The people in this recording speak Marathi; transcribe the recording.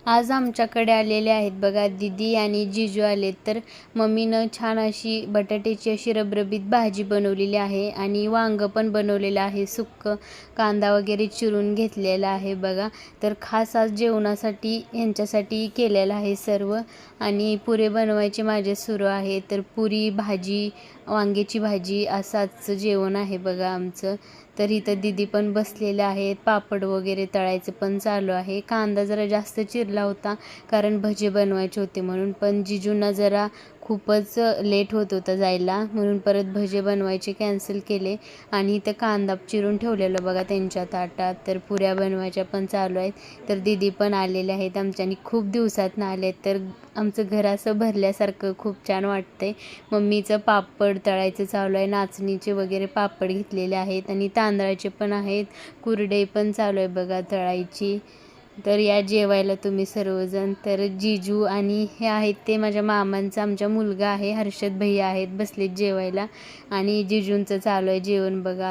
आज आमच्याकडे आलेले आहेत बघा, दीदी आणि जीजू आलेत. तर मम्मीनं छान अशी बटाट्याची अशी रबरबीत भाजी बनवलेली आहे आणि वांगं पण बनवलेलं आहे, सुक्कं कांदा वगैरे चिरून घेतलेला आहे बघा. तर खास आज जेवणासाठी ह्यांच्यासाठी केलेलं आहे सर्व. आणि पुरे बनवायचे माझे सुरू आहे. तर पुरी, भाजी, वांग्याची भाजी असं जेवण आहे बघा आमचं. तर इथं दीदी पण बसलेले आहेत, पापड वगैरे तळायचं पण चालू आहे. कांदा जरा जास्त चिरला होता कारण भजे बनवायचे होते म्हणून, पण जिजूंना जरा खूपच लेट होत होतं जायला म्हणून परत भजे बनवायचे कॅन्सल केले. आणि इथं कांदा चिरून ठेवलेलं बघा त्यांच्या ताटात. तर पुऱ्या बनवायच्या पण चालू आहेत. तर दीदी पण आलेले आहेत आमच्या आणि खूप दिवसातनं आलेत. तर आमचं घर असं भरल्यासारखं खूप छान वाटतंय. मम्मीचं पापड तळायचं चालू आहे, नाचणीचे वगैरे पापड घेतलेले आहेत आणि तांदळाचे पण आहेत, कुरडई पण चालू आहे बघा तळायची. तर या जेवायला तुम्ही सर्वजण. तर जीजू आणि हे आहेत ते माझ्या मामांचा आमच्या मुलगा आहे, हर्षद भैया आहेत, बसलेत जेवायला. आणि जीजूंचं चालू आहे जेवण बघा.